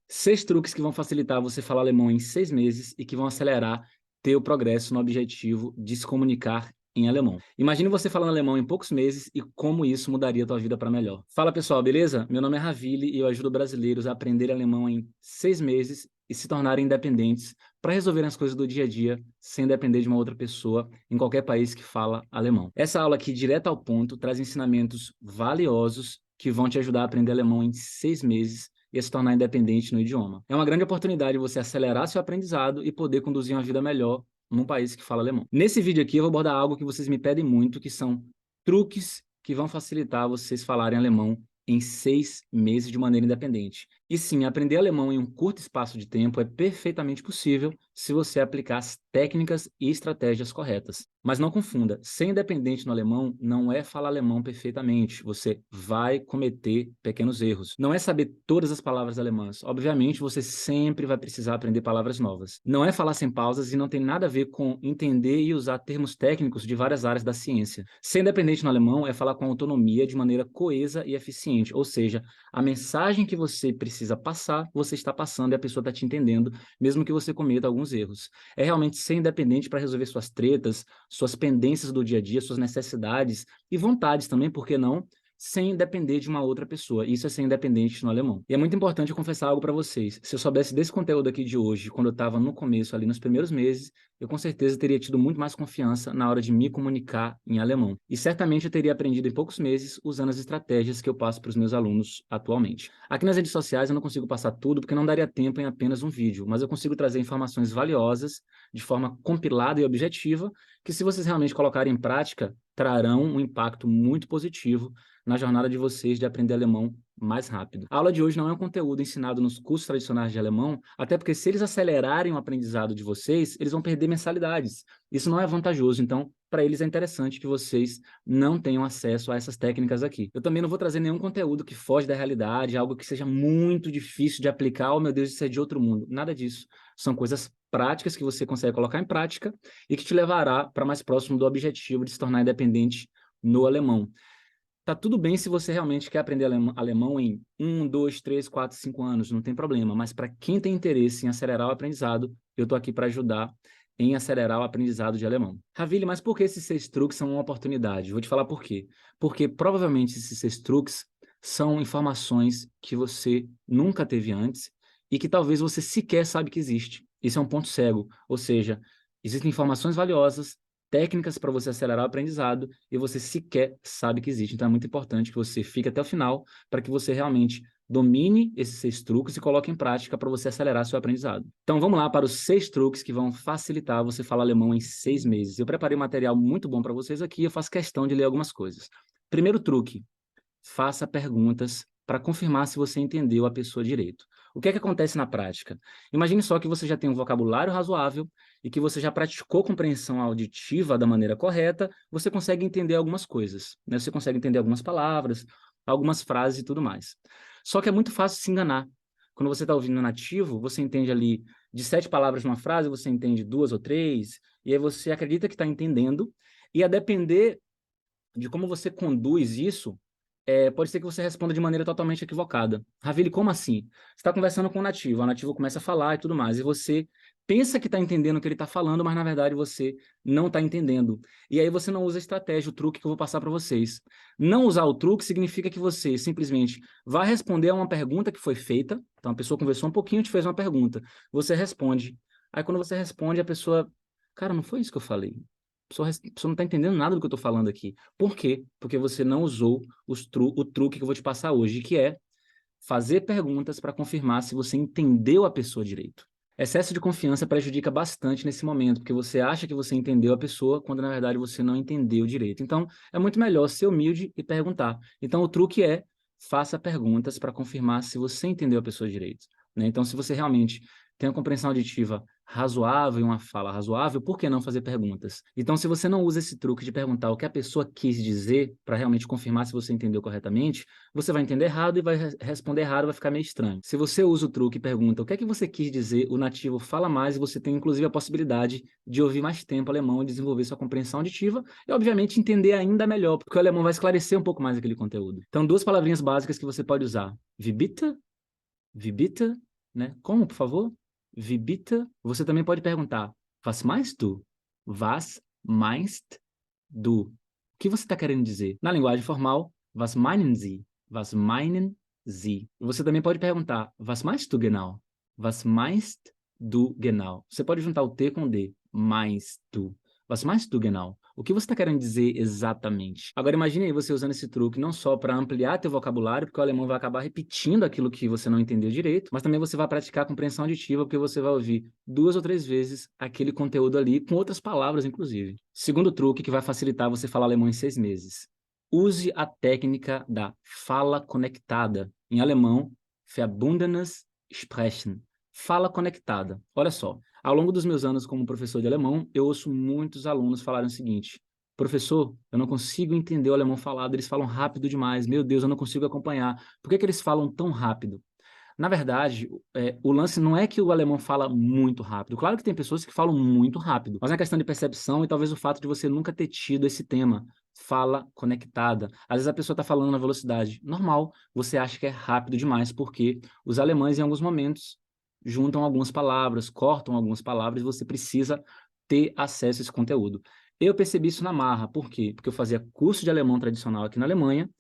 6 truques que vão facilitar você falar alemão em 6 meses e que vão acelerar teu progresso no objetivo de se comunicar em alemão. Imagine você falando alemão em poucos meses e como isso mudaria a tua vida para melhor. Fala pessoal, beleza? Meu nome é Ravili e eu ajudo brasileiros a aprender alemão em 6 meses e se tornarem independentes para resolverem as coisas do dia a dia sem depender de uma outra pessoa em qualquer país que fala alemão. Essa aula aqui, direto ao ponto, traz ensinamentos valiosos que vão te ajudar a aprender alemão em 6 meses e a se tornar independente no idioma. É uma grande oportunidade você acelerar seu aprendizado e poder conduzir uma vida melhor num país que fala alemão. Nesse vídeo aqui eu vou abordar algo que vocês me pedem muito, que são truques que vão facilitar vocês falarem alemão em 6 meses de maneira independente. E sim, aprender alemão em um curto espaço de tempo é perfeitamente possível se você aplicar as técnicas e estratégias corretas. Mas não confunda, ser independente no alemão não é falar alemão perfeitamente, você vai cometer pequenos erros. Não é saber todas as palavras alemãs, obviamente você sempre vai precisar aprender palavras novas. Não é falar sem pausas e não tem nada a ver com entender e usar termos técnicos de várias áreas da ciência. Ser independente no alemão é falar com autonomia de maneira coesa e eficiente, ou seja, a mensagem que você precisa passar, você está passando e a pessoa está te entendendo, mesmo que você cometa alguns erros. É realmente ser independente para resolver suas tretas, suas pendências do dia a dia, suas necessidades e vontades também, por que não? Sem depender de uma outra pessoa. Isso é ser independente no alemão. E é muito importante eu confessar algo para vocês. Se eu soubesse desse conteúdo aqui de hoje, quando eu estava no começo, ali nos primeiros meses, eu com certeza teria tido muito mais confiança na hora de me comunicar em alemão. E certamente eu teria aprendido em poucos meses usando as estratégias que eu passo para os meus alunos atualmente. Aqui nas redes sociais eu não consigo passar tudo porque não daria tempo em apenas um vídeo, mas eu consigo trazer informações valiosas de forma compilada e objetiva, que se vocês realmente colocarem em prática, trarão um impacto muito positivo na jornada de vocês de aprender alemão mais rápido. A aula de hoje não é um conteúdo ensinado nos cursos tradicionais de alemão, até porque se eles acelerarem o aprendizado de vocês, eles vão perder mensalidades. Isso não é vantajoso, então para eles é interessante que vocês não tenham acesso a essas técnicas aqui. Eu também não vou trazer nenhum conteúdo que foge da realidade, algo que seja muito difícil de aplicar, oh meu Deus, isso é de outro mundo. Nada disso. São coisas práticas que você consegue colocar em prática e que te levará para mais próximo do objetivo de se tornar independente no alemão. Tá tudo bem se você realmente quer aprender alemão em 1, 2, 3, 4, 5 anos, não tem problema. Mas para quem tem interesse em acelerar o aprendizado, eu estou aqui para ajudar em acelerar o aprendizado de alemão. Ravili, mas por que esses 6 truques são uma oportunidade? Vou te falar por quê. Porque provavelmente esses 6 truques são informações que você nunca teve antes e que talvez você sequer sabe que existe. Isso é um ponto cego, ou seja, existem informações valiosas, técnicas para você acelerar o aprendizado e você sequer sabe que existe. Então é muito importante que você fique até o final para que você realmente domine esses 6 truques e coloque em prática para você acelerar seu aprendizado. Então vamos lá para os 6 truques que vão facilitar você falar alemão em 6 meses. Eu preparei um material muito bom para vocês aqui, eu faço questão de ler algumas coisas. Primeiro truque, faça perguntas para confirmar se você entendeu a pessoa direito. O que é que acontece na prática? Imagine só que você já tem um vocabulário razoável e que você já praticou compreensão auditiva da maneira correta, você consegue entender algumas coisas, né? Você consegue entender algumas palavras, algumas frases e tudo mais. Só que é muito fácil se enganar. Quando você está ouvindo nativo, você entende ali de 7 palavras numa frase, você entende 2 ou 3, e aí você acredita que está entendendo, e a depender de como você conduz isso, pode ser que você responda de maneira totalmente equivocada. Ravili, como assim? Você está conversando com o nativo começa a falar e tudo mais, e você pensa que está entendendo o que ele está falando, mas na verdade você não está entendendo. E aí você não usa a estratégia, o truque que eu vou passar para vocês. Não usar o truque significa que você simplesmente vai responder a uma pergunta que foi feita, então a pessoa conversou um pouquinho, te fez uma pergunta, você responde. Aí quando você responde, a pessoa, cara, não foi isso que eu falei. A pessoa não está entendendo nada do que eu estou falando aqui. Por quê? Porque você não usou o truque que eu vou te passar hoje, que é fazer perguntas para confirmar se você entendeu a pessoa direito. Excesso de confiança prejudica bastante nesse momento, porque você acha que você entendeu a pessoa, quando na verdade você não entendeu direito. Então, é muito melhor ser humilde e perguntar. Então, o truque é, faça perguntas para confirmar se você entendeu a pessoa direito, né? Então, se você realmente tem uma compreensão auditiva razoável e uma fala razoável, por que não fazer perguntas? Então, se você não usa esse truque de perguntar o que a pessoa quis dizer para realmente confirmar se você entendeu corretamente, você vai entender errado e vai responder errado, vai ficar meio estranho. Se você usa o truque e pergunta o que é que você quis dizer, o nativo fala mais e você tem inclusive a possibilidade de ouvir mais tempo alemão e desenvolver sua compreensão auditiva e, obviamente, entender ainda melhor, porque o alemão vai esclarecer um pouco mais aquele conteúdo. Então, 2 palavrinhas básicas que você pode usar. Wie bitte? Wie bitte? né? Como, por favor? Wie bitte? Você também pode perguntar, was meinst du? Was meinst du? O que você está querendo dizer? Na linguagem formal, was meinen Sie? Was meinen Sie? Você também pode perguntar, was meinst du genau? Was meinst du genau? Você pode juntar o T com o D. Meinst du. Was meinst du genau? O que você está querendo dizer exatamente? Agora imagine aí você usando esse truque não só para ampliar teu vocabulário, porque o alemão vai acabar repetindo aquilo que você não entendeu direito, mas também você vai praticar a compreensão auditiva, porque você vai ouvir 2 ou 3 vezes aquele conteúdo ali, com outras palavras, inclusive. Segundo truque que vai facilitar você falar alemão em 6 meses. Use a técnica da fala conectada. Em alemão, verbundenes Sprechen. Fala conectada. Olha só, ao longo dos meus anos como professor de alemão, eu ouço muitos alunos falarem o seguinte: professor, eu não consigo entender o alemão falado, eles falam rápido demais, meu Deus, eu não consigo acompanhar. Por que que eles falam tão rápido? Na verdade, o lance não é que o alemão fala muito rápido. Claro que tem pessoas que falam muito rápido, mas é questão de percepção e talvez o fato de você nunca ter tido esse tema, fala conectada. Às vezes a pessoa está falando na velocidade normal, você acha que é rápido demais, porque os alemães, em alguns momentos, juntam algumas palavras, cortam algumas palavras, e você precisa ter acesso a esse conteúdo. Eu percebi isso na marra, por quê? Porque eu fazia curso de alemão tradicional aqui na Alemanha.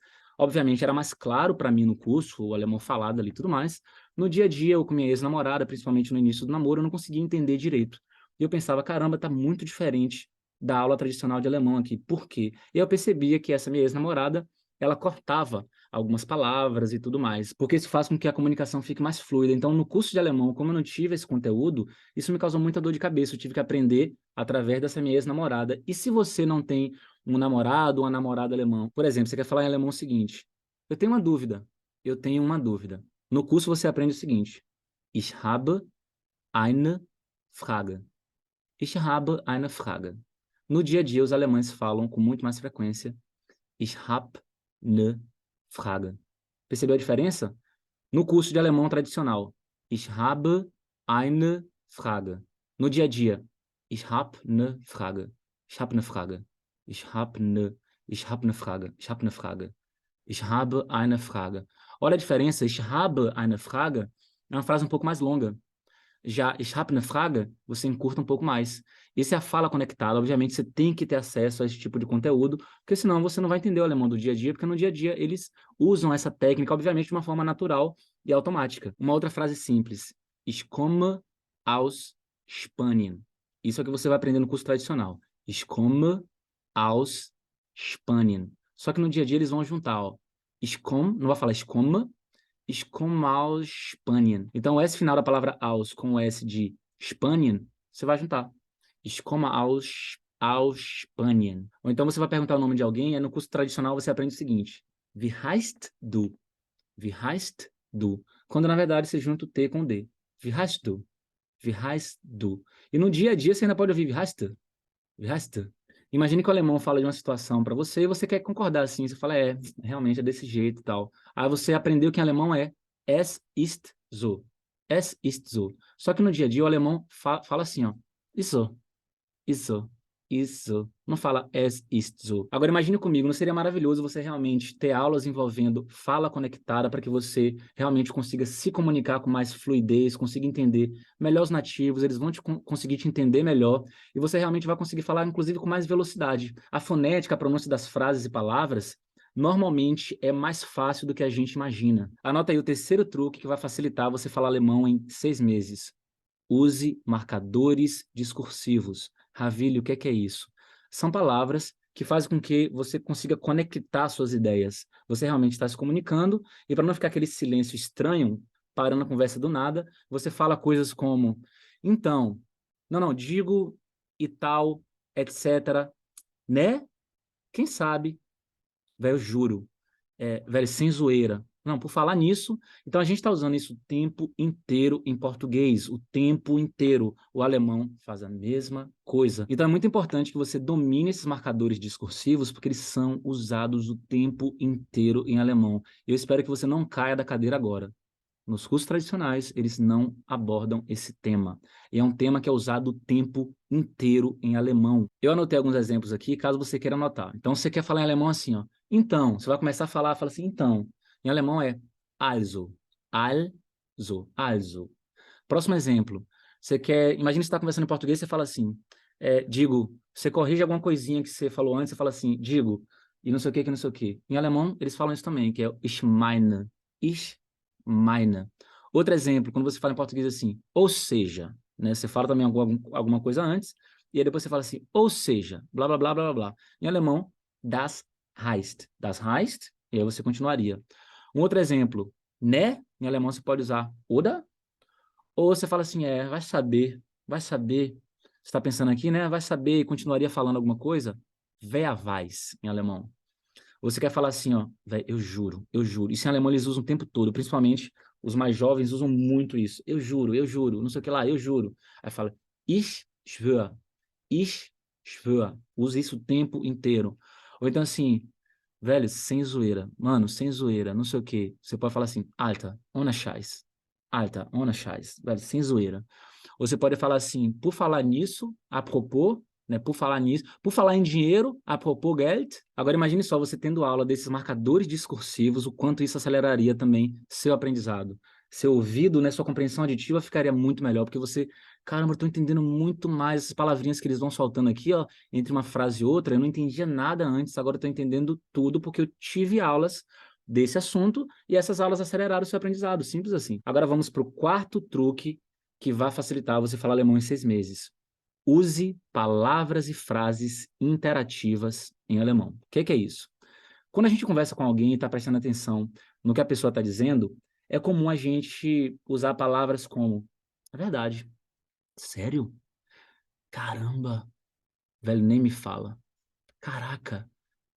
Obviamente era mais claro para mim no curso, o alemão falado ali e tudo mais. No dia a dia, eu com minha ex-namorada, principalmente no início do namoro, eu não conseguia entender direito. E eu pensava, caramba, tá muito diferente da aula tradicional de alemão aqui. Por quê? E eu percebia que essa minha ex-namorada, ela cortava algumas palavras e tudo mais, porque isso faz com que a comunicação fique mais fluida. Então, no curso de alemão, como eu não tive esse conteúdo, isso me causou muita dor de cabeça. Eu tive que aprender através dessa minha ex-namorada. E se você não tem um namorado ou uma namorada alemão. Por exemplo, você quer falar em alemão o seguinte: eu tenho uma dúvida. Eu tenho uma dúvida. No curso você aprende o seguinte: Ich habe eine Frage. Ich habe eine Frage. No dia a dia, os alemães falam com muito mais frequência Ich habe eine Frage. Percebeu a diferença? No curso de alemão tradicional, Ich habe eine Frage. No dia a dia, Ich habe eine Frage. Ich habe eine Frage. Ich habe eine, ich habe eine Frage. Ich habe eine Frage. Ich habe eine Frage. Olha a diferença. Ich habe eine Frage é uma frase um pouco mais longa. Já Ich habe eine Frage, você encurta um pouco mais. Essa é a fala conectada. Obviamente, você tem que ter acesso a esse tipo de conteúdo, porque senão você não vai entender o alemão do dia a dia, porque no dia a dia eles usam essa técnica, obviamente, de uma forma natural e automática. Uma outra frase simples. Ich komme aus Spanien. Isso é o que você vai aprender no curso tradicional. Ich komme aus Spanien. Só que no dia a dia eles vão juntar, ó. Ich komme, não vai falar ich komme aus Spanien. Então, o S final da palavra aus com o S de Spanien, você vai juntar. Ich komme aus Spanien. Ou então você vai perguntar o nome de alguém, e no curso tradicional você aprende o seguinte: Wie heißt du? Wie heißt du? Quando na verdade você junta o T com o D. Wie heißt du? Wie heißt du? E no dia a dia você ainda pode ouvir Wie heißt du? Wie heißt du? Imagine que o alemão fala de uma situação para você e você quer concordar assim, você fala, realmente é desse jeito e tal. Aí você aprendeu que em alemão é es ist so. Es ist so. Só que no dia a dia o alemão fala assim, ó, isso, isso, isso. Não fala es ist so. Agora imagine comigo, não seria maravilhoso você realmente ter aulas envolvendo fala conectada para que você realmente consiga se comunicar com mais fluidez, consiga entender melhor os nativos, eles vão conseguir te entender melhor e você realmente vai conseguir falar, inclusive, com mais velocidade. A fonética, a pronúncia das frases e palavras, normalmente é mais fácil do que a gente imagina. Anota aí o terceiro truque que vai facilitar você falar alemão em 6 meses. Use marcadores discursivos. Ravilho, o que é isso? São palavras que fazem com que você consiga conectar suas ideias. Você realmente está se comunicando e para não ficar aquele silêncio estranho, parando a conversa do nada, você fala coisas como, então, não, digo e tal, etc. Né? Quem sabe? Velho, eu juro. Velho, sem zoeira. Não, por falar nisso, então a gente está usando isso o tempo inteiro em português, o tempo inteiro. O alemão faz a mesma coisa. Então é muito importante que você domine esses marcadores discursivos, porque eles são usados o tempo inteiro em alemão. Eu espero que você não caia da cadeira agora. Nos cursos tradicionais, eles não abordam esse tema. E é um tema que é usado o tempo inteiro em alemão. Eu anotei alguns exemplos aqui, caso você queira anotar. Então, você quer falar em alemão assim, ó. Então, você vai começar a falar, fala assim, então. Em alemão é also, also, also. Próximo exemplo. Imagina que você está conversando em português, você fala assim, você corrige alguma coisinha que você falou antes, você fala assim, digo, e não sei o que não sei o que. Em alemão, eles falam isso também, que é o ich meine. Ich meine. Outro exemplo, quando você fala em português assim, ou seja, né? Você fala também alguma coisa antes, e aí depois você fala assim, ou seja, blá, blá, blá, blá, blá. Em alemão, das heißt. Das heißt, e aí você continuaria. Um outro exemplo, né? Em alemão você pode usar oder, ou você fala assim, vai saber. Você está pensando aqui, né? Vai saber e continuaria falando alguma coisa? Wer weiß, em alemão. Ou você quer falar assim, ó, véi, eu juro, eu juro. Isso em alemão eles usam o tempo todo, principalmente os mais jovens usam muito isso. Eu juro, não sei o que lá, eu juro. Aí fala, ich schwör. Usa isso o tempo inteiro. Ou então assim, velho, sem zoeira. Mano, sem zoeira, não sei o quê. Você pode falar assim, Alter, ohne Scheiß. Alter, ohne Scheiß. Velho, sem zoeira. Ou você pode falar assim, por falar nisso, a propos, né? Por falar nisso, por falar em dinheiro, a propos Geld. Agora imagine só você tendo aula desses marcadores discursivos, o quanto isso aceleraria também seu aprendizado. Seu ouvido, né, sua compreensão aditiva ficaria muito melhor, porque você, caramba, eu tô entendendo muito mais essas palavrinhas que eles vão soltando aqui, ó, entre uma frase e outra. Eu não entendia nada antes, agora eu tô entendendo tudo porque eu tive aulas desse assunto e essas aulas aceleraram o seu aprendizado, simples assim. Agora vamos para o quarto truque que vai facilitar você falar alemão em 6 meses. Use palavras e frases interativas em alemão. O que é isso? Quando a gente conversa com alguém e está prestando atenção no que a pessoa está dizendo, é comum a gente usar palavras como, é verdade, sério? Caramba, velho, nem me fala. Caraca,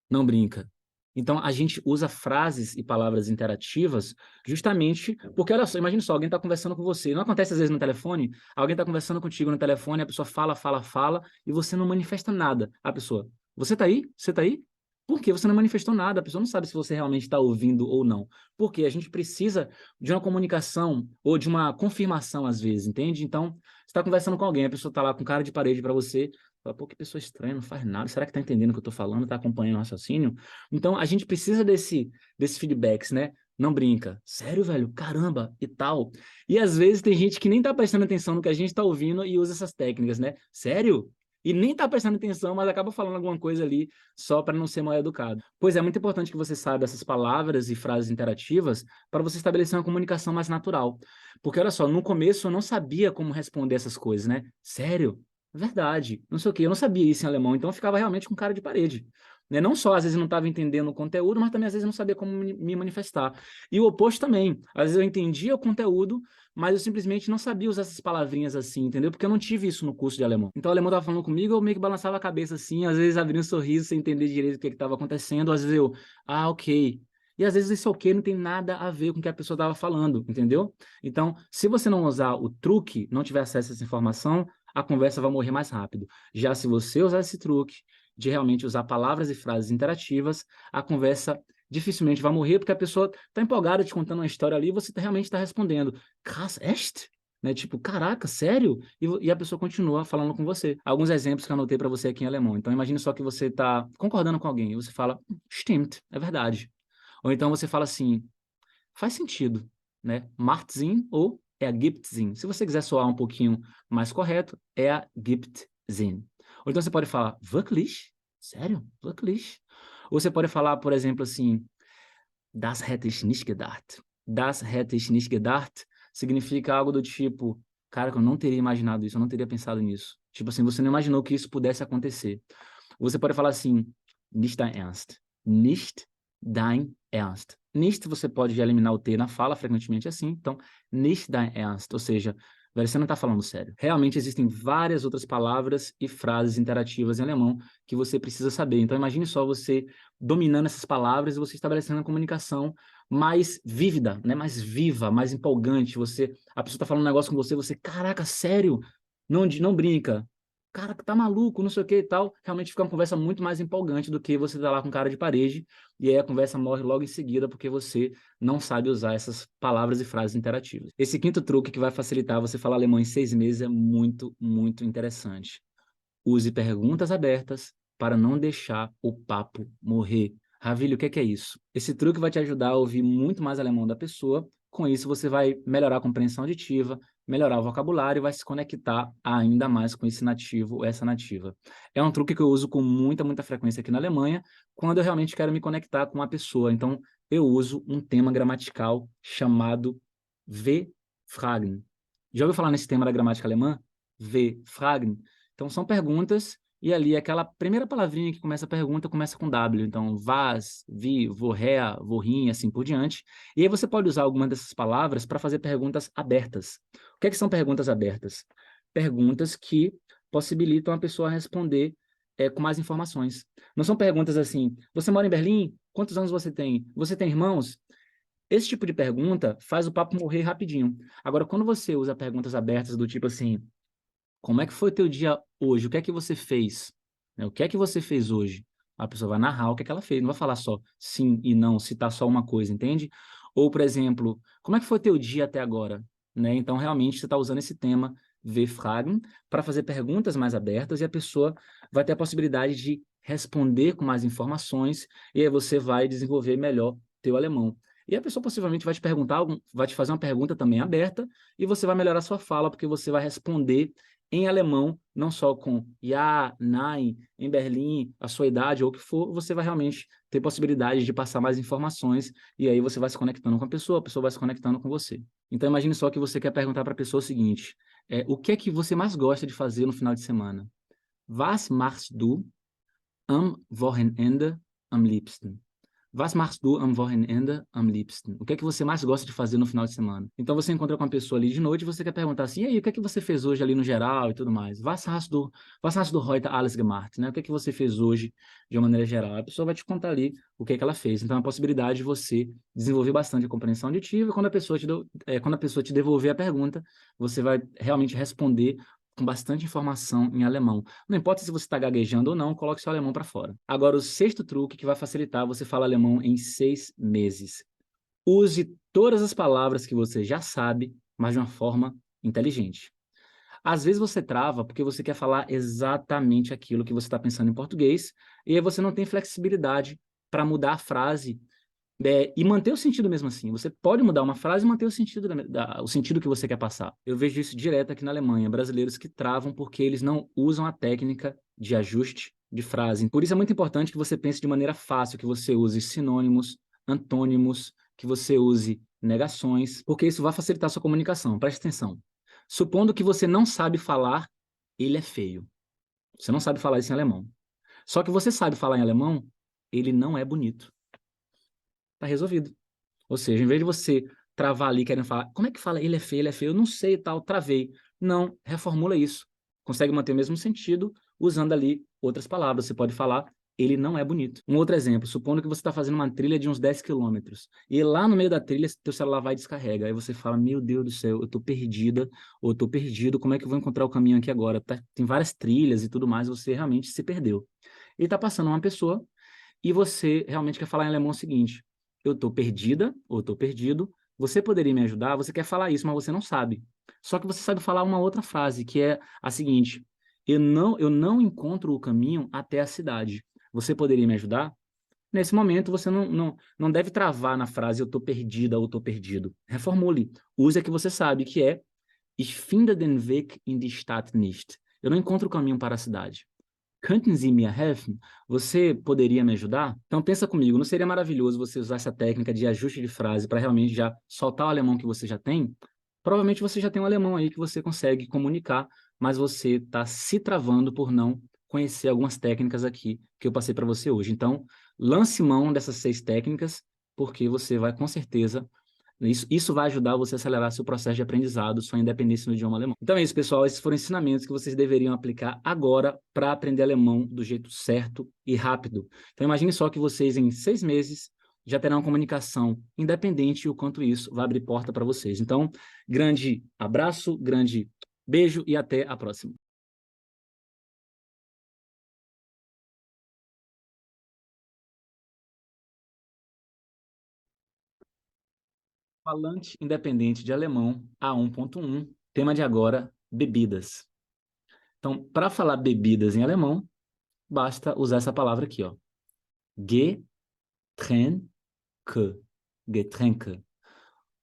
não brinca. Então, a gente usa frases e palavras interativas justamente porque, olha só, imagine só, alguém está conversando com você. Não acontece às vezes no telefone? Alguém está conversando contigo no telefone, a pessoa fala, fala, fala, e você não manifesta nada. A pessoa, você está aí? Você está aí? Por quê? Você não manifestou nada, a pessoa não sabe se você realmente está ouvindo ou não. Porque a gente precisa de uma comunicação ou de uma confirmação às vezes, entende? Então, você está conversando com alguém, a pessoa está lá com cara de parede para você, fala, pô, que pessoa estranha, não faz nada, será que está entendendo o que eu estou falando, está acompanhando o raciocínio? Então, a gente precisa desse feedbacks, né? Não brinca. Sério, velho? Caramba, e tal. E às vezes tem gente que nem tá prestando atenção no que a gente tá ouvindo e usa essas técnicas, né? Sério? E nem tá prestando atenção, mas acaba falando alguma coisa ali só para não ser mal educado. Pois é muito importante que você saiba essas palavras e frases interativas para você estabelecer uma comunicação mais natural. Porque olha só, no começo eu não sabia como responder essas coisas, né? Sério? Verdade. Não sei o quê. Eu não sabia isso em alemão, então eu ficava realmente com cara de parede. Né? Não só, às vezes, não estava entendendo o conteúdo, mas também, às vezes, não sabia como me manifestar. E o oposto também. Às vezes eu entendia o conteúdo, mas eu simplesmente não sabia usar essas palavrinhas assim, entendeu? Porque eu não tive isso no curso de alemão. Então, o alemão estava falando comigo, eu meio que balançava a cabeça assim, às vezes abria um sorriso sem entender direito o que estava acontecendo, às vezes eu, ok. E às vezes esse ok não tem nada a ver com o que a pessoa estava falando, entendeu? Então, se você não usar o truque, não tiver acesso a essa informação, a conversa vai morrer mais rápido. Já se você usar esse truque, de realmente usar palavras e frases interativas, a conversa dificilmente vai morrer, porque a pessoa está empolgada te contando uma história ali e você realmente está respondendo, krass, echt? Né? Tipo, caraca, sério? E a pessoa continua falando com você. Alguns exemplos que eu anotei para você aqui em alemão. Então, imagine só que você está concordando com alguém e você fala, stimmt, é verdade. Ou então você fala assim, faz sentido, né? Macht Sinn ou ergibt Sinn. Se você quiser soar um pouquinho mais correto, ergibt Sinn. Ou então você pode falar, wirklich? Sério? Wirklich? Ou você pode falar, por exemplo, assim, das hätte ich nicht gedacht. Das hätte ich nicht gedacht significa algo do tipo, cara, que eu não teria imaginado isso, eu não teria pensado nisso. Tipo assim, você não imaginou que isso pudesse acontecer. Ou você pode falar assim, nicht dein Ernst. Nicht dein Ernst. Nicht você pode eliminar o T na fala, frequentemente assim, então, nicht dein Ernst, ou seja, velho, você não está falando sério. Realmente existem várias outras palavras e frases interativas em alemão que você precisa saber. Então, imagine só você dominando essas palavras e você estabelecendo uma comunicação mais vívida, né? Mais viva, mais empolgante. A pessoa está falando um negócio com você, você, caraca, sério? Não brinca. Cara, tá maluco, não sei o que e tal. Realmente fica uma conversa muito mais empolgante do que você tá lá com cara de parede e aí a conversa morre logo em seguida porque você não sabe usar essas palavras e frases interativas. Esse quinto truque que vai facilitar você falar alemão em 6 meses é muito, muito interessante. Use perguntas abertas para não deixar o papo morrer. Ravilho, o que é isso? Esse truque vai te ajudar a ouvir muito mais alemão da pessoa. Com isso, você vai melhorar a compreensão auditiva, melhorar o vocabulário e vai se conectar ainda mais com esse nativo ou essa nativa. É um truque que eu uso com muita frequência aqui na Alemanha, quando eu realmente quero me conectar com uma pessoa. Então, eu uso um tema gramatical chamado W-Fragen. Já ouviu falar nesse tema da gramática alemã? W-Fragen. Então, são perguntas, e ali aquela primeira palavrinha que começa a pergunta começa com W. Então, was, wie, woher, wohin, assim por diante. E aí você pode usar alguma dessas palavras para fazer perguntas abertas. O que é que são perguntas abertas? Perguntas que possibilitam a pessoa responder com mais informações. Não são perguntas assim, você mora em Berlim? Quantos anos você tem? Você tem irmãos? Esse tipo de pergunta faz o papo morrer rapidinho. Agora, quando você usa perguntas abertas do tipo assim, como é que foi o teu dia hoje? O que é que você fez? Né? O que é que você fez hoje? A pessoa vai narrar o que é que ela fez, não vai falar só sim e não, citar só uma coisa, entende? Ou, por exemplo, como é que foi o teu dia até agora? Né? Então, realmente, você está usando esse tema, W-Fragen, para fazer perguntas mais abertas e a pessoa vai ter a possibilidade de responder com mais informações e aí você vai desenvolver melhor teu alemão. E a pessoa possivelmente vai te perguntar, vai te fazer uma pergunta também aberta e você vai melhorar a sua fala porque você vai responder em alemão, não só com ja, nein, em Berlim, a sua idade ou o que for, você vai realmente ter possibilidade de passar mais informações e aí você vai se conectando com a pessoa vai se conectando com você. Então imagine só que você quer perguntar para a pessoa o seguinte, o que é que você mais gosta de fazer no final de semana? Was machst du am Wochenende am liebsten? Was machst du am Wochenende am liebsten? O que é que você mais gosta de fazer no final de semana? Então você encontra com uma pessoa ali de noite e você quer perguntar assim, e aí, o que é que você fez hoje ali no geral e tudo mais? Was hast du heute alles gemacht? Né? O que é que você fez hoje de uma maneira geral? A pessoa vai te contar ali o que é que ela fez. Então é uma possibilidade de você desenvolver bastante a compreensão auditiva e quando a pessoa te devolver a pergunta, você vai realmente responder com bastante informação em alemão. Não importa se você está gaguejando ou não, coloque seu alemão para fora. Agora, o sexto truque que vai facilitar você falar alemão em 6 meses. Use todas as palavras que você já sabe, mas de uma forma inteligente. Às vezes você trava porque você quer falar exatamente aquilo que você está pensando em português, e aí você não tem flexibilidade para mudar a frase e manter o sentido mesmo assim. Você pode mudar uma frase e manter o sentido, o sentido que você quer passar. Eu vejo isso direto aqui na Alemanha, brasileiros que travam porque eles não usam a técnica de ajuste de frase. Por isso é muito importante que você pense de maneira fácil, que você use sinônimos, antônimos, que você use negações, porque isso vai facilitar a sua comunicação. Preste atenção. Supondo que você não sabe falar, ele é feio. Você não sabe falar isso em alemão. Só que você sabe falar em alemão, ele não é bonito. Tá resolvido. Ou seja, em vez de você travar ali querendo falar, como é que fala ele é feio, eu não sei e tal, travei. Não, reformula isso. Consegue manter o mesmo sentido usando ali outras palavras. Você pode falar, ele não é bonito. Um outro exemplo, supondo que você está fazendo uma trilha de uns 10 quilômetros e lá no meio da trilha, teu celular vai e descarrega. Aí você fala, meu Deus do céu, eu tô perdida, ou eu tô perdido, como é que eu vou encontrar o caminho aqui agora? Tem várias trilhas e tudo mais, você realmente se perdeu. E tá passando uma pessoa e você realmente quer falar em alemão o seguinte, eu estou perdida ou estou perdido, você poderia me ajudar? Você quer falar isso, mas você não sabe. Só que você sabe falar uma outra frase, que é a seguinte, eu não encontro o caminho até a cidade. Você poderia me ajudar? Nesse momento, você não deve travar na frase eu estou perdida ou estou perdido. Reformule. Use a que você sabe, que é Ich finde den Weg in die Stadt nicht. Eu não encontro o caminho para a cidade. Könnten Sie mir helfen? Você poderia me ajudar? Então pensa comigo, não seria maravilhoso você usar essa técnica de ajuste de frase para realmente já soltar o alemão que você já tem? Provavelmente você já tem um alemão aí que você consegue comunicar, mas você está se travando por não conhecer algumas técnicas aqui que eu passei para você hoje. Então, lance mão dessas 6 técnicas, porque você vai com certeza isso vai ajudar você a acelerar seu processo de aprendizado, sua independência no idioma alemão. Então é isso, pessoal. Esses foram ensinamentos que vocês deveriam aplicar agora para aprender alemão do jeito certo e rápido. Então imagine só que vocês, em 6 meses, já terão uma comunicação independente e o quanto isso vai abrir porta para vocês. Então, grande abraço, grande beijo e até a próxima. Falante independente de alemão, A1.1, tema de agora, bebidas. Então, para falar bebidas em alemão, basta usar essa palavra aqui, ó. Getränke. Getränke.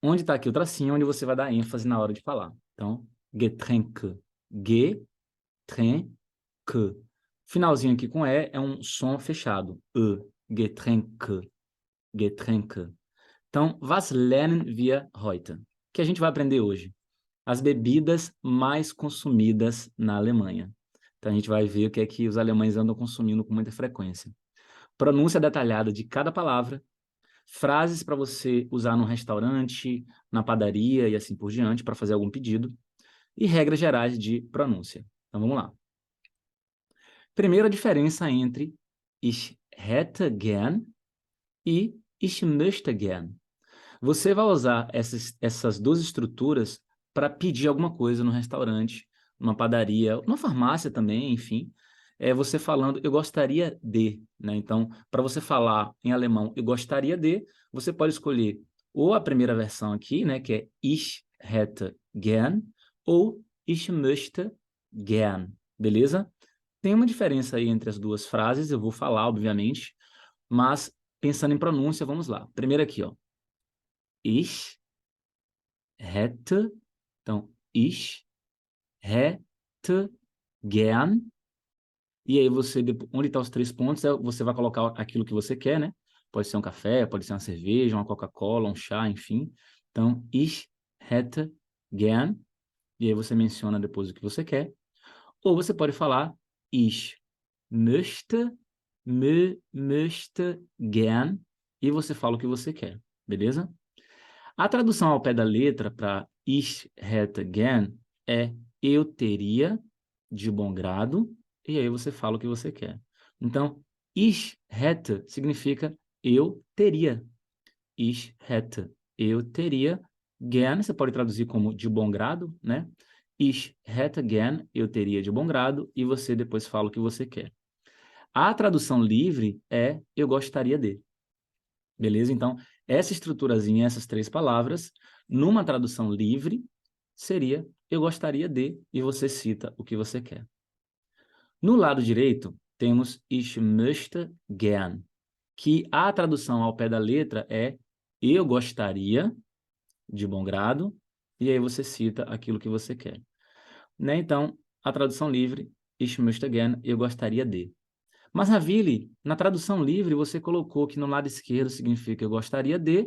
Onde está aqui o tracinho, onde você vai dar ênfase na hora de falar. Então, Getränke. Getränke. Finalzinho aqui com E é um som fechado. Getränke. Getränke. Então, was lernen wir heute? O que a gente vai aprender hoje? As bebidas mais consumidas na Alemanha. Então, a gente vai ver o que é que os alemães andam consumindo com muita frequência. Pronúncia detalhada de cada palavra, frases para você usar no restaurante, na padaria e assim por diante, para fazer algum pedido, e regras gerais de pronúncia. Então, vamos lá. Primeira diferença entre ich hätte gern e ich möchte gern. Você vai usar essas duas estruturas para pedir alguma coisa no restaurante, numa padaria, numa farmácia também, enfim. É você falando, eu gostaria de, né? Então, para você falar em alemão, eu gostaria de, você pode escolher ou a primeira versão aqui, né? Que é ich hätte gern, ou ich möchte gern, beleza? Tem uma diferença aí entre as duas frases, eu vou falar, obviamente, mas pensando em pronúncia, vamos lá. Primeiro aqui, ó. Ich hätte, então, ich hätte gern, e aí você, onde estão os 3 pontos, você vai colocar aquilo que você quer, né? Pode ser um café, pode ser uma cerveja, uma Coca-Cola, um chá, enfim. Então, ich hätte gern, e aí você menciona depois o que você quer. Ou você pode falar, ich möchte gern, e você fala o que você quer, beleza? A tradução ao pé da letra para ich hätte gern é eu teria, de bom grado, e aí você fala o que você quer. Então, ich hätte significa eu teria. Ich hätte, eu teria. Gern, você pode traduzir como de bom grado, né? Ich hätte gern, eu teria de bom grado, e você depois fala o que você quer. A tradução livre é eu gostaria de. Beleza? Então, essa estruturazinha, essas 3 palavras, numa tradução livre, seria eu gostaria de, e você cita o que você quer. No lado direito, temos ich möchte gern, que a tradução ao pé da letra é eu gostaria, de bom grado, e aí você cita aquilo que você quer. Né? Então, a tradução livre, ich möchte gern, eu gostaria de. Mas, Ravili, na tradução livre, você colocou que no lado esquerdo significa eu gostaria de,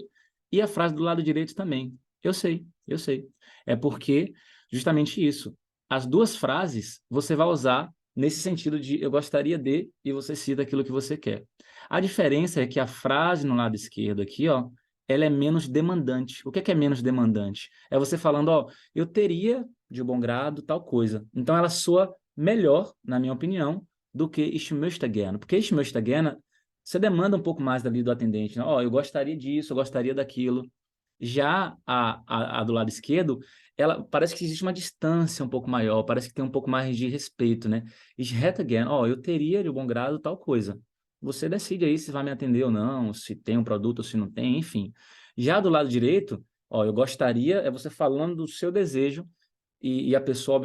e a frase do lado direito também. Eu sei, eu sei. É porque, justamente isso, as duas frases você vai usar nesse sentido de eu gostaria de, e você cita aquilo que você quer. A diferença é que a frase no lado esquerdo aqui, ó, ela é menos demandante. O que é menos demandante? É você falando, ó, eu teria, de bom grado, tal coisa. Então, ela soa melhor, na minha opinião, do que ich möchte gerne. Porque ich möchte gerne, você demanda um pouco mais dali do atendente, né? Ó, eu gostaria disso, eu gostaria daquilo. Já a do lado esquerdo, ela parece que existe uma distância um pouco maior, parece que tem um pouco mais de respeito, né? Ich hätte gern, ó, eu teria de bom grado tal coisa. Você decide aí se vai me atender ou não, se tem um produto ou se não tem, enfim. Já do lado direito, ó, eu gostaria, é você falando do seu desejo e a pessoa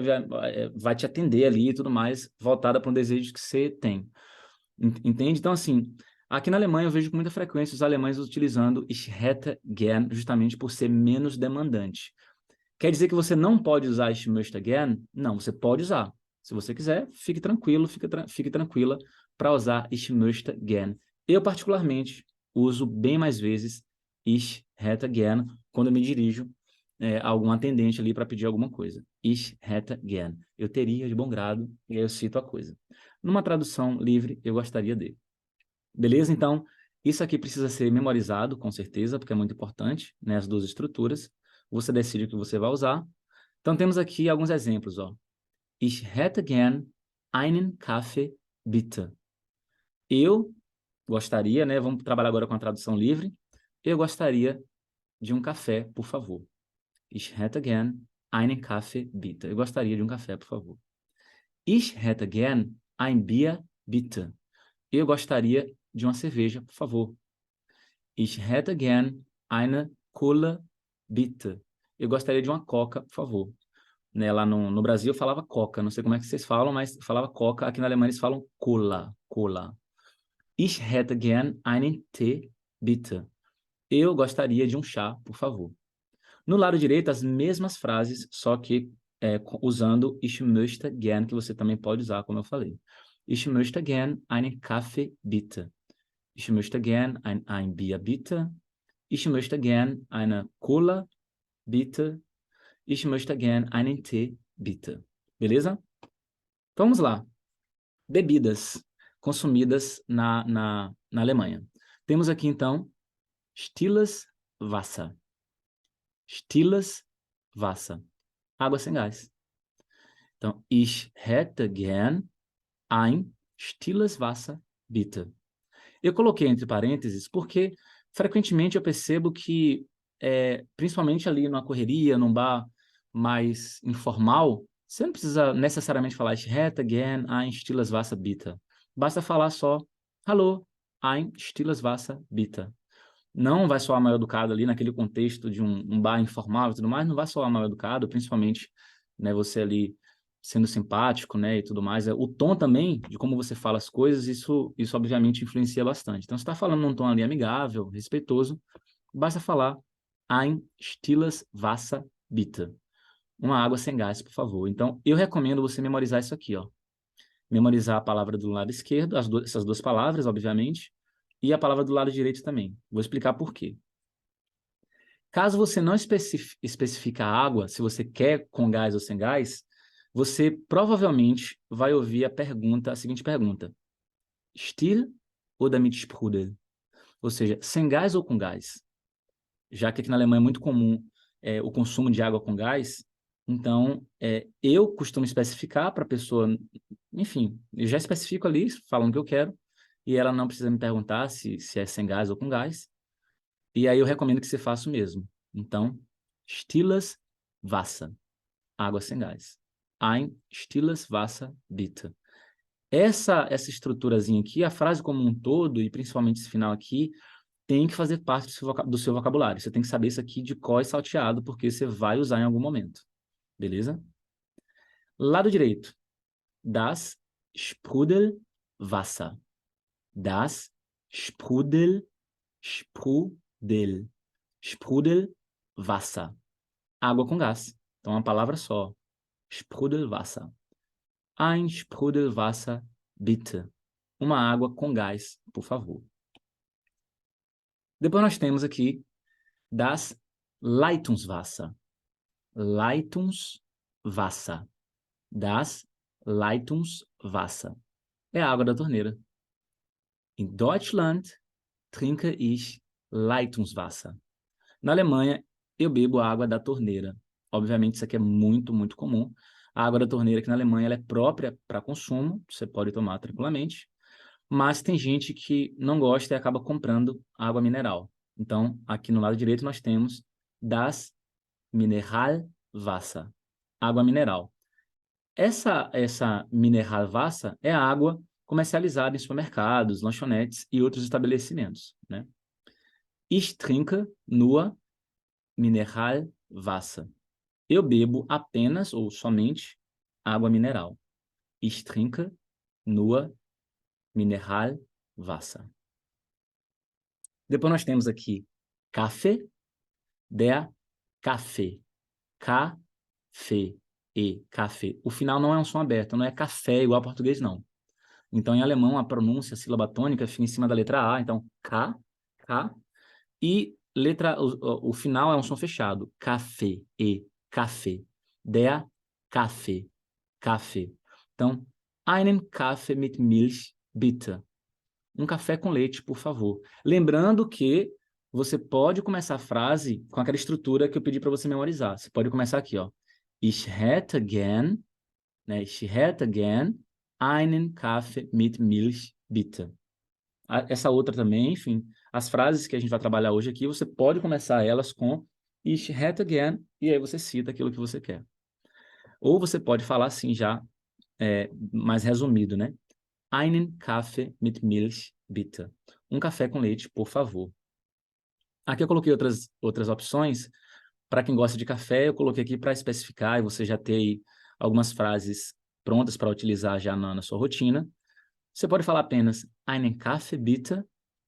vai te atender ali e tudo mais, voltada para um desejo que você tem. Entende? Então, assim, aqui na Alemanha eu vejo com muita frequência os alemães utilizando ich hätte gern justamente por ser menos demandante. Quer dizer que você não pode usar ich möchte gern? Não, você pode usar. Se você quiser, fique tranquilo, fique tranquila para usar ich möchte gern. Eu, particularmente, uso bem mais vezes ich hätte gern quando eu me dirijo a algum atendente ali para pedir alguma coisa. Ich hätte gern. Eu teria de bom grado, e aí eu cito a coisa. Numa tradução livre, eu gostaria de. Beleza? Então, isso aqui precisa ser memorizado, com certeza, porque é muito importante, né? As duas estruturas. Você decide o que você vai usar. Então, temos aqui alguns exemplos, ó. Ich hätte gern einen Kaffee, bitte. Eu gostaria, né? Vamos trabalhar agora com a tradução livre. Eu gostaria de um café, por favor. Ich hätte gern einen Kaffee, bitte. Eu gostaria de um café, por favor. Ich hätte gern ein Bier, bitte. Eu gostaria de uma cerveja, por favor. Ich hätte gern eine Cola, bitte. Eu gostaria de uma Coca, por favor. Né, lá no Brasil eu falava Coca, não sei como é que vocês falam, mas falava Coca. Aqui na Alemanha eles falam Cola, Cola. Ich hätte gern einen Tee, bitte. Eu gostaria de um chá, por favor. No lado direito, as mesmas frases, só que usando Ich möchte gern, que você também pode usar, como eu falei. Ich möchte gern einen Kaffee, bitte. Ich möchte gern ein Bier, bitte. Ich möchte gern eine Cola, bitte. Ich möchte gern einen Tee, bitte. Beleza? Então, vamos lá. Bebidas consumidas na Alemanha. Temos aqui, então, stilles Wasser. Stilles Wasser. Água sem gás. Então, ich hätte gern ein stilles Wasser, bitte. Eu coloquei entre parênteses porque, frequentemente, eu percebo que, principalmente ali numa correria, num bar mais informal, você não precisa necessariamente falar ich hätte gern ein stilles Wasser, bitte. Basta falar só Hallo, ein stilles Wasser, bitte. Não vai soar mal educado ali naquele contexto de um bar informal e tudo mais, não vai soar mal educado, principalmente, né, você ali sendo simpático, né, e tudo mais. O tom também, de como você fala as coisas, isso obviamente influencia bastante. Então, você está falando num tom ali amigável, respeitoso, basta falar ein stilles Wasser, bitte. Uma água sem gás, por favor. Então, eu recomendo você memorizar isso aqui, ó. Memorizar a palavra do lado esquerdo, essas duas palavras, obviamente, e a palavra do lado direito também. Vou explicar por quê. Caso você não especifique a água, se você quer com gás ou sem gás, você provavelmente vai ouvir a seguinte pergunta. Still oder mit Sprudel? Ou seja, sem gás ou com gás? Já que aqui na Alemanha é muito comum o consumo de água com gás, então eu costumo especificar para a pessoa, enfim, eu já especifico ali, falando o que eu quero, e ela não precisa me perguntar se é sem gás ou com gás, e aí eu recomendo que você faça o mesmo. Então, stilles Wasser, água sem gás. Ein stilles Wasser, bitte. Essa estruturazinha aqui, a frase como um todo, e principalmente esse final aqui, tem que fazer parte do seu vocabulário. Você tem que saber isso aqui de cor e salteado, porque você vai usar em algum momento. Beleza? Lado direito. Das Sprudelwasser. Das Sprudelwasser. Água com gás. Então, uma palavra só. Sprudelwasser. Ein Sprudelwasser, bitte. Uma água com gás, por favor. Depois nós temos aqui das Leitungswasser. Leitungswasser. Das Leitungswasser. É a água da torneira. In Deutschland trinke ich Leitungswasser. Na Alemanha, eu bebo a água da torneira. Obviamente, isso aqui é muito, muito comum. A água da torneira aqui na Alemanha ela é própria para consumo, você pode tomar tranquilamente, mas tem gente que não gosta e acaba comprando água mineral. Então, aqui no lado direito nós temos das Mineralwasser, água mineral. Essa Mineralwasser é a água comercializada em supermercados, lanchonetes e outros estabelecimentos, né? Ich trinke nur Mineralwasser. Eu bebo apenas ou somente água mineral. Ich trinke nur Mineralwasser. Depois nós temos aqui Kaffee, der Kaffee. Café e café. O final não é um som aberto, não é café igual ao português, não. Então, em alemão, a pronúncia, a sílaba tônica fica em cima da letra A. Então, K, e o final é um som fechado. Café e café. Der Kaffee. Café. Então, einen Kaffee mit Milch, bitte. Um café com leite, por favor. Lembrando que você pode começar a frase com aquela estrutura que eu pedi para você memorizar. Você pode começar aqui, ó. Ich hätte gern, né? Ich hätte gern einen Kaffee mit Milch, bitte. Essa outra também, enfim, as frases que a gente vai trabalhar hoje aqui, você pode começar elas com Ich hätte gern, e aí você cita aquilo que você quer. Ou você pode falar assim já, mais resumido, né? Einen Kaffee mit Milch, bitte. Um café com leite, por favor. Aqui eu coloquei outras opções. Para quem gosta de café, eu coloquei aqui para especificar e você já ter aí algumas frases prontas para utilizar já na sua rotina. Você pode falar apenas einen Kaffee, bitte.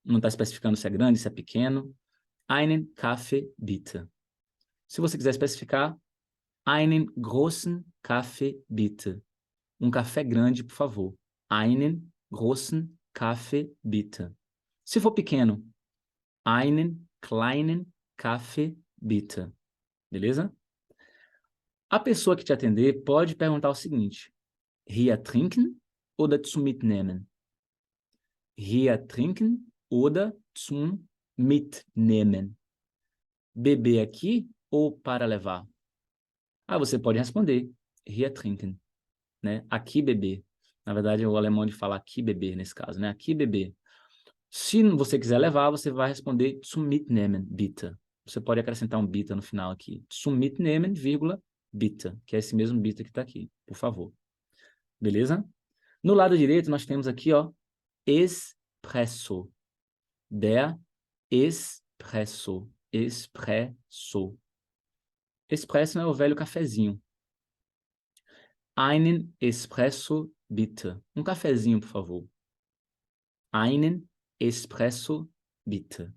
Não está especificando se é grande, se é pequeno. Einen Kaffee, bitte. Se você quiser especificar, einen großen Kaffee bitte. Um café grande, por favor. Einen großen Kaffee bitte. Se for pequeno, einen kleinen Kaffee bitte. Beleza? A pessoa que te atender pode perguntar o seguinte: hier trinken oder zum Mitnehmen? Hier trinken oder zum Mitnehmen? Beber aqui ou para levar? Você pode responder, hier trinken, né? Aqui beber. Na verdade, o alemão ele fala aqui beber nesse caso, né? Aqui beber. Se você quiser levar, você vai responder zum Mitnehmen, bitte. Você pode acrescentar um bitte no final aqui. Zum Mitnehmen, vírgula, bitte, que é esse mesmo bitte que está aqui, por favor. Beleza? No lado direito, nós temos aqui, ó, espresso. Der espresso. Espresso. Espresso é o velho cafezinho. Einen espresso, bitte. Um cafezinho, por favor. Einen espresso, bitte.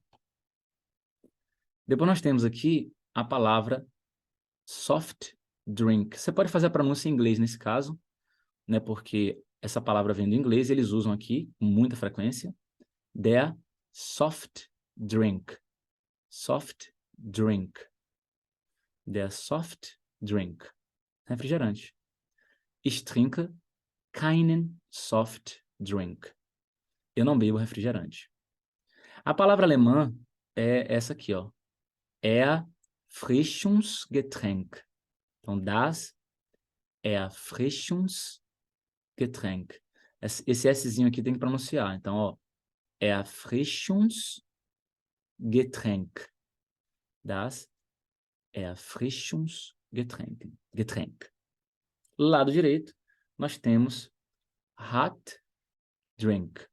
Depois nós temos aqui a palavra soft drink. Você pode fazer a pronúncia em inglês nesse caso, né? Porque essa palavra vem do inglês e eles usam aqui com muita frequência. Der soft drink. Soft drink. Der soft drink. Refrigerante. Ich trinke keinen soft drink. Eu não bebo refrigerante. A palavra alemã é essa aqui, ó. Erfrischungsgetränk. Então, das Erfrischungsgetränk. Esse Szinho aqui tem que pronunciar. Então, ó. Erfrischungsgetränk. Das Erfrischungsgetränk. Getränk. Lado direito, nós temos hot drink.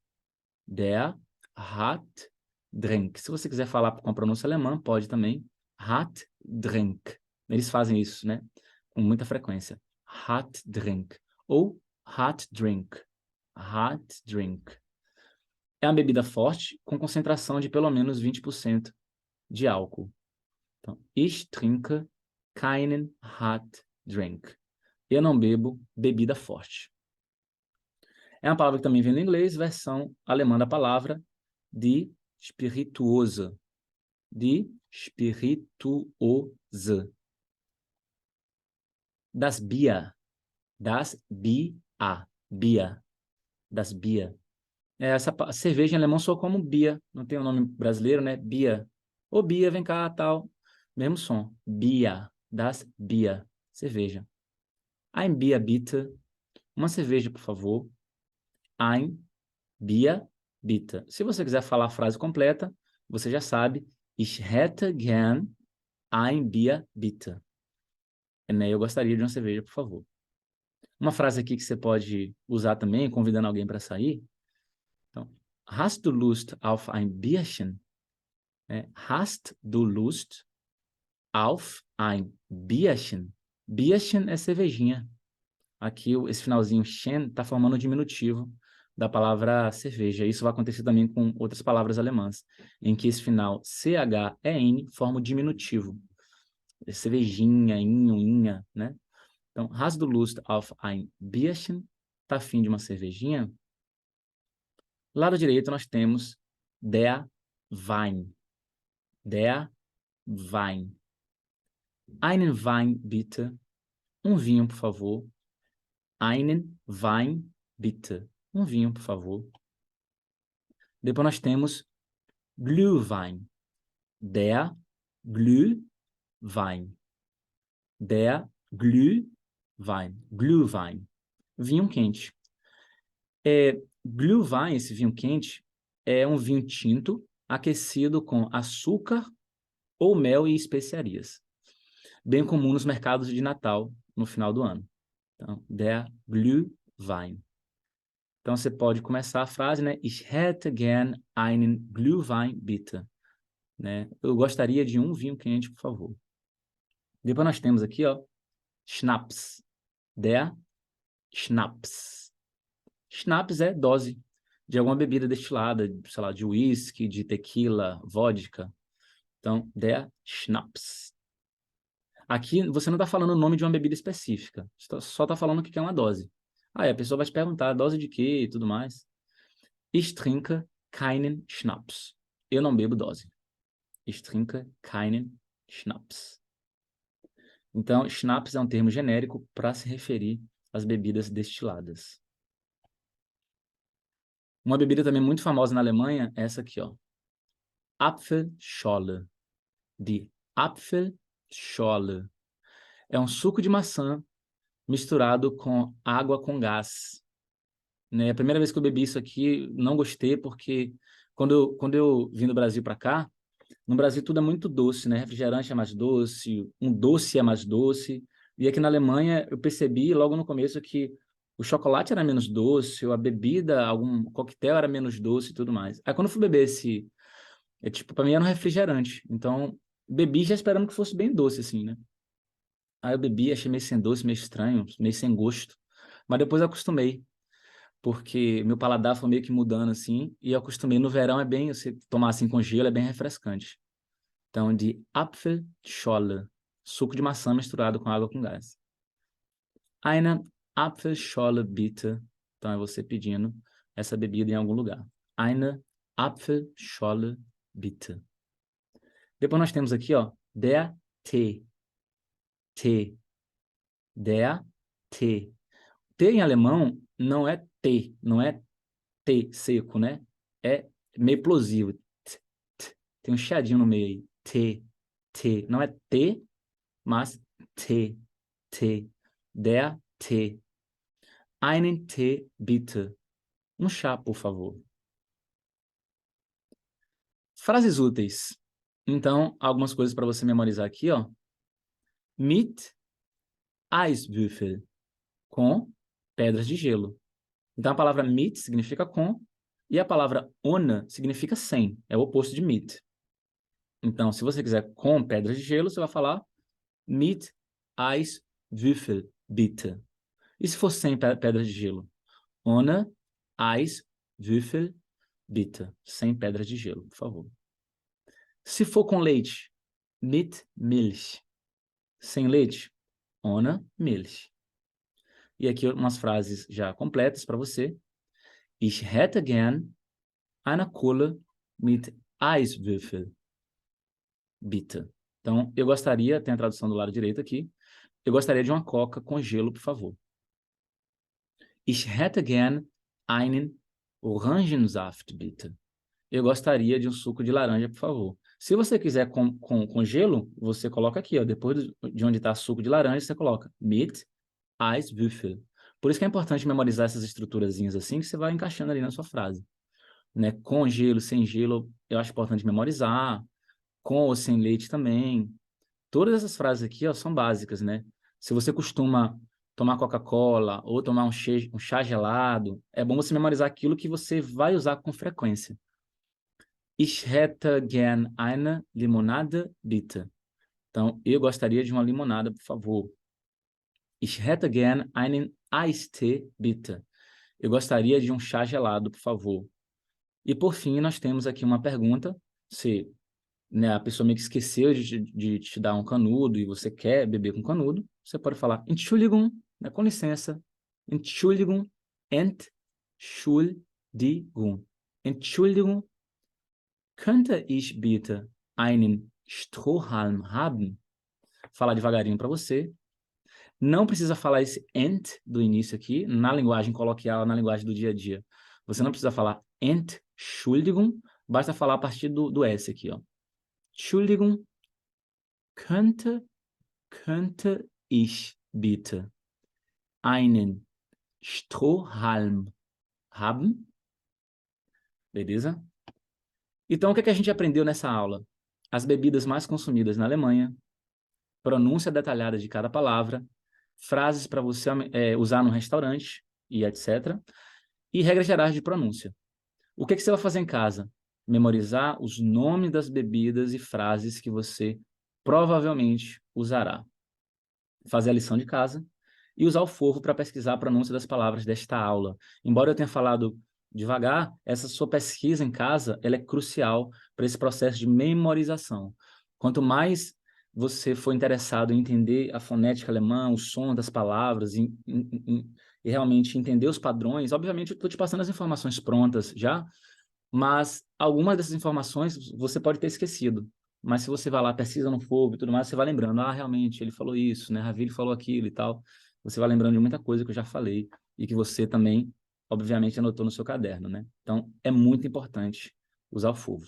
Der hot drink. Se você quiser falar com a pronúncia alemã, pode também. Hot drink. Eles fazem isso, né? Com muita frequência. Hot drink. Ou hot drink. Hot drink. É uma bebida forte com concentração de pelo menos 20% de álcool. Então, ich trinke keinen hot drink. Eu não bebo bebida forte. É uma palavra que também vem do inglês, versão alemã da palavra, de spirituosa. De spirituosa. Das Bier. Das Bier. Bier. Das Bier. Essa cerveja em alemão soa como Bia. Não tem o nome brasileiro, né? Bia. Ô, Bia, vem cá, tal. Mesmo som. Bia. Das Bier. Cerveja. Ein Bier, bitte. Uma cerveja, por favor. Ein Bier, bitte. Se você quiser falar a frase completa, você já sabe. Ich hätte gern ein Bier, bitte. Eu gostaria de uma cerveja, por favor. Uma frase aqui que você pode usar também, convidando alguém para sair. Então, hast du Lust auf ein Bierchen? Hast du Lust auf ein Bierchen? Bierchen é cervejinha. Aqui, esse finalzinho chen está formando um diminutivo da palavra cerveja. Isso vai acontecer também com outras palavras alemãs, em que esse final CHEN forma o diminutivo. Cervejinha, inho, inha, né? Então, hast du Lust auf ein Bierchen? Tá afim de uma cervejinha? Lado direito nós temos der Wein. Der Wein. Einen Wein, bitte. Um vinho, por favor. Einen Wein, bitte. Um vinho, por favor. Depois nós temos Glühwein. Der Glühwein. Der Glühwein. Glühwein. Vinho quente. Glühwein, esse vinho quente, é um vinho tinto aquecido com açúcar ou mel e especiarias. Bem comum nos mercados de Natal no final do ano. Então, der Glühwein. Então, você pode começar a frase, né? Ich hätte gern einen Glühwein, bitte. Né? Eu gostaria de um vinho quente, por favor. Depois nós temos aqui, ó, Schnaps. Der Schnaps. Schnaps é dose de alguma bebida destilada, sei lá, de whisky, de tequila, vodka. Então, der Schnaps. Aqui você não está falando o nome de uma bebida específica, você só está falando o que é uma dose. Aí a pessoa vai te perguntar, dose de quê e tudo mais. Ich trinke keinen Schnaps. Eu não bebo dose. Ich trinke keinen Schnaps. Então, Schnaps é um termo genérico para se referir às bebidas destiladas. Uma bebida também muito famosa na Alemanha é essa aqui, ó. Apfelschorle. Die Apfelschorle. É um suco de maçã misturado com água com gás. Né? A primeira vez que eu bebi isso aqui, não gostei, porque quando eu vim do Brasil para cá, no Brasil tudo é muito doce, né? Refrigerante é mais doce, um doce é mais doce. E aqui na Alemanha eu percebi logo no começo que o chocolate era menos doce, ou a bebida, algum coquetel era menos doce e tudo mais. Aí quando eu fui beber tipo, para mim era um refrigerante. Então, bebi já esperando que fosse bem doce, assim, né? Aí eu bebi, achei meio sem doce, meio estranho, meio sem gosto. Mas depois eu acostumei, porque meu paladar foi meio que mudando, assim, e eu acostumei. No verão é bem, você tomar assim com gelo é bem refrescante. Então, de Apfelschorle, suco de maçã misturado com água com gás. Eine Apfelschorle bitte. Então, é você pedindo essa bebida em algum lugar. Eine Apfelschorle bitte. Depois nós temos aqui, ó, der Tee. Tee. Der Tee. Tee em alemão não é T, não é T seco, né? É meio plosivo. T, t. Tem um chiadinho no meio aí. T, T. Não é T, mas Tee. Tee. Der Tee. Einen Tee, bitte. Um chá, por favor. Frases úteis. Então, algumas coisas para você memorizar aqui, ó. Mit Eiswürfel. Com pedras de gelo. Então, a palavra mit significa com e a palavra ohne significa sem. É o oposto de mit. Então, se você quiser com pedras de gelo, você vai falar mit Eiswürfel, bitte. E se for sem pedras de gelo? Ohne Eiswürfel, bitte. Sem pedras de gelo, por favor. Se for com leite, mit Milch. Sem leite, ohne Milch. E aqui umas frases já completas para você. Ich hätte gern eine Cola mit Eiswürfel. Bitte. Então, eu gostaria, tem a tradução do lado direito aqui, eu gostaria de uma coca com gelo, por favor. Ich hätte gern einen Orangensaft, bitte. Eu gostaria de um suco de laranja, por favor. Se você quiser com gelo, você coloca aqui, ó, depois de onde está suco de laranja, você coloca mit Eiswürfel. Por isso que é importante memorizar essas estruturazinhas assim, que você vai encaixando ali na sua frase. Né? Com gelo, sem gelo, eu acho importante memorizar. Com ou sem leite também. Todas essas frases aqui, ó, são básicas, né? Se você costuma tomar Coca-Cola ou tomar um chá gelado, é bom você memorizar aquilo que você vai usar com frequência. Ich hätte gern eine Limonade, bitte. Então, eu gostaria de uma limonada, por favor. Ich hätte gern einen Eistee, bitte. Eu gostaria de um chá gelado, por favor. E, por fim, nós temos aqui uma pergunta. Se, né, a pessoa meio que esqueceu de te dar um canudo e você quer beber com canudo, você pode falar Entschuldigung, né, com licença. Entschuldigung, Entschuldigung. Entschuldigung, könnte ich bitte einen Strohhalm haben? Falar devagarinho para você. Não precisa falar esse ent do início aqui, na linguagem coloquial, na linguagem do dia a dia. Você não precisa falar Entschuldigung, basta falar a partir do S aqui, ó. Entschuldigung, könnte ich bitte einen Strohhalm haben? Beleza? Então, o que é que a gente aprendeu nessa aula? As bebidas mais consumidas na Alemanha, pronúncia detalhada de cada palavra, frases para você usar no restaurante e etc. E regras gerais de pronúncia. O que é que você vai fazer em casa? Memorizar os nomes das bebidas e frases que você provavelmente usará. Fazer a lição de casa e usar o forro para pesquisar a pronúncia das palavras desta aula. Embora eu tenha falado devagar, essa sua pesquisa em casa ela é crucial para esse processo de memorização. Quanto mais você for interessado em entender a fonética alemã, o som das palavras, e realmente entender os padrões, obviamente eu estou te passando as informações prontas já, mas algumas dessas informações você pode ter esquecido. Mas se você vai lá, pesquisa no fogo e tudo mais, você vai lembrando, ah, realmente, ele falou isso, né? Ravili falou aquilo e tal. Você vai lembrando de muita coisa que eu já falei e que você também, obviamente, anotou no seu caderno, né? Então, é muito importante usar o fogo.